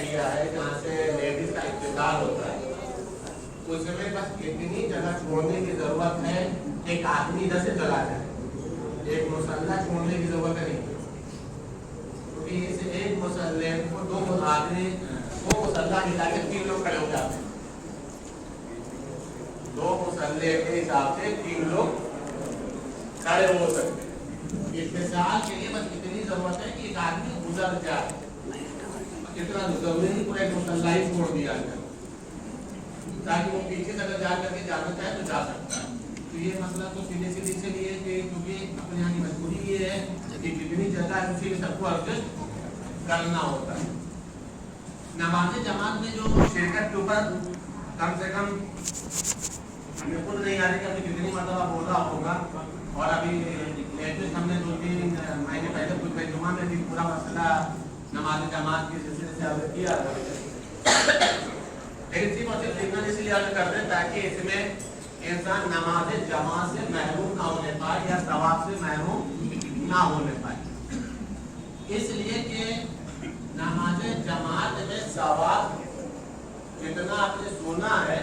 گیا ہے جہاں سے لیڈیز کا اقتدار ہوتا ہے، اس میں بس اتنی جگہ چھوڑنے کی ضرورت ہے ایک آدمی ادھر سے چلا جائے، ایک مسلح چھوڑنے کی ضرورت نہیں، کیونکہ اس ایک مسلح کو دو آدمی وہ مسلح ملا کے 3 لوگ کھڑے ہو جاتے ہیں، 2 مسلح کے حساب سے 3 لوگ کھڑے ہو سکتے ہیں۔ اتصال کے لیے بس اتنی ضرورت ہے کہ ایک آدمی گزر جائے، اتنا ضروری نہیں پورا ایک مسلح ہی چھوڑ دیا جائے تاکہ وہ پیچھے سے اگر جا کر کے جانا چاہے تو جا سکتا ہے۔ تو یہ مسئلہ تو سیدھے سیدھے سے لیے کہ کیونکہ اپنے یہاں کی مجبوری یہ ہے کہ جتنی جگہ ہے اسی میں سب کو ایڈجسٹ کرنا ہوتا ہے۔ نماز جماعت میں جو شرکت کے اوپر کم سے کم ہمیں خود نہیں آ رہی کہ ہم نے کتنی مرتبہ بولا ہوگا، اور ابھی لیٹسٹ ہم نے 2-3 مہینے پہلے کچھ جمعہ میں بھی پورا مسئلہ نماز جماعت کے سلسلے سے عرض کیا تھا، لیکن صرف اور صرف دیکھنا اس لیے عرض کرتے ہیں تاکہ اس میں انسان نماز جماعت سے محروم نہ ہونے پائے یا ثواب سے محروم نہ ہونے پائے، اس لیے کہ نماز جماعت میں ثواب جتنا آپ نے سنا ہے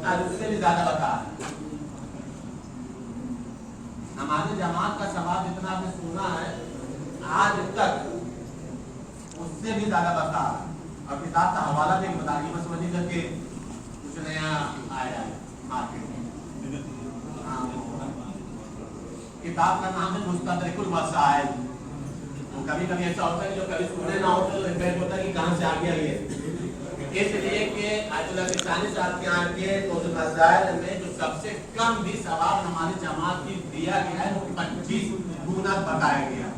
آج اس سے بھی زیادہ بتا ہے۔ نماز جماعت کا ثواب جتنا آپ نے سنا ہے آج تک اس سے بھی زیادہ بتا ہے، اور کتاب کا حوالہ بھی بتا رہی ہے، بس وجہ کر کے کچھ نیا آیا ہے مارکیٹ میں۔ کتاب کا نام ہے مستدرک الوسائل۔ تو کبھی کبھی ایسا ہوتا ہے کہ جو کبھی سنے نہ ہوتے تو ریپیٹ ہوتا ہے کہ کہاں سے آ گیا یہ، اس لیے کہ آیت اللہ ثانی صاحب کے یہاں کے تو مسائل میں جو سب سے کم بھی ثواب نماز جماعت کی دیا گیا ہے وہ 25 گنا بتایا گیا۔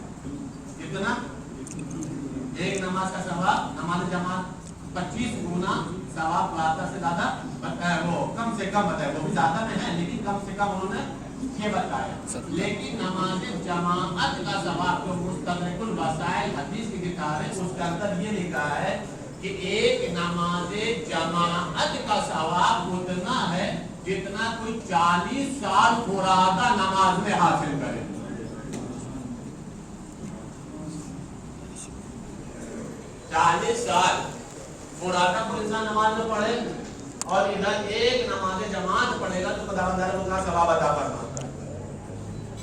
کتنا؟ ایک نماز کا ثواب نماز جماعت 25 گنا ثواب زیادہ سے زیادہ بتایا، وہ کم سے کم بتایا، وہ بھی زیادہ میں ہے لیکن کم سے کم انہوں نے یہ بتایا۔ لیکن نماز جماعت کا ثواب جو مستدرک الوسائل حدیث کی کتاب ہے اس کے اندر یہ لکھا ہے کہ ایک نماز جماعت کا ثواب اتنا ہے جتنا کوئی 40 سال مرادہ نماز میں حاصل کرے۔ 40 سال مرادہ کوئی انسان نماز میں پڑھے اور ادھر ایک نماز جماعت پڑھے گا تو خداوند تعالیٰ اتنا ثواب عطا فرماتا ہے۔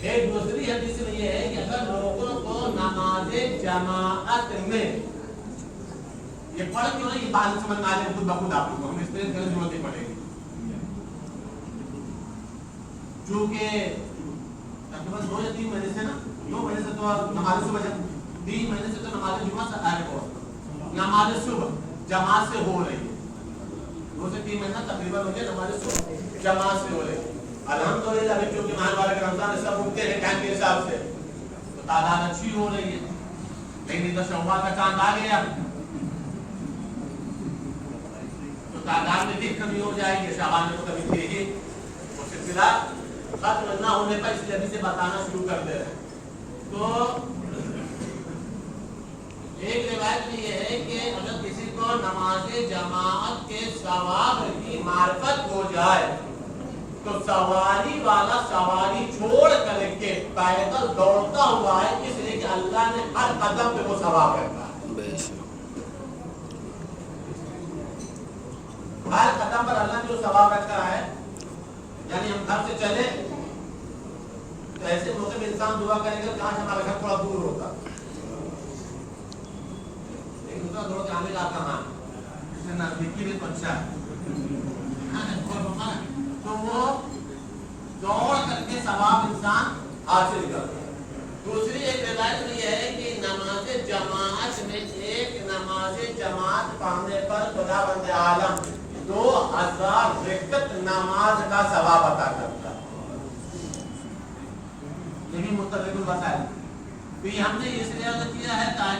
ایک دوسری حدیث میں یہ ہے کہ اگر لوگوں کو نماز جماعت میں یہ پڑھ کیوں نہیں، یہ بات سمجھ میں آ جائے خود بخود آپ لوگوں کو، ہمیں اس طرح کی ضرورت نہیں پڑے گی، چونکہ تقریباً 2 یا 3 مہینے سے نا 2 مہینے سے تو نماز صبح 3 مہینے سے تو نماز جمعہ سے آئے ہو، نماز صبح جماعت سے ہو رہی ہے، 2 سے 3 مہینہ تقریباً ہو گیا نماز صبح جماعت سے ہو رہی ہے۔ الحمدللہ ابھی چونکہ ماہ والے رمضان سب اٹھتے ہیں ٹائم کے حساب سے تو تعداد اچھی ہو رہی ہے، لیکن ادھر شوال کا چاند آ گیا تو تعداد میں بھی کمی ہو جائے گی، شعبان میں تو کمی تھی ہی، وہ سلسلہ ختم نہ ہونے پر اس لیے ابھی سے بتانا شروع کر دے رہے ہیں۔ تو ایک روایت میں یہ ہے کہ اگر کسی کو نماز جماعت کے ثواب کی معرفت ہو جائے تو سواری والا سواری چھوڑ کر کے پیدل دوڑتا ہوا ہے، اس لیے کہ اللہ نے ہر قدم پہ وہ ثواب رکھا ہے، ہر قدم پر اللہ نے جو ثواب رکھا ہے۔ یعنی ہم گھر سے چلے تو ایسے موقع میں انسان دعا کرے گا کہاں ہمارا گھر تھوڑا دور ہوتا، لیکن دوسرا دوڑ کے آنے کا کہاں اس نے نزدیکی بھی اچھا ہے تو وہ دوڑ کر کے ثواب انسان حاصل کرتا ہے۔ دوسری ایک روایت میں یہ ہے کہ نماز جماعت میں ایک نماز جماعت پڑھنے پر خداوند عالم 2000 رکعت نماز کا ثواب عطا کرتا ہے۔ یہ بھی مستدرک الوسائل، ہم نے اس لیے کیا ہے تاکہ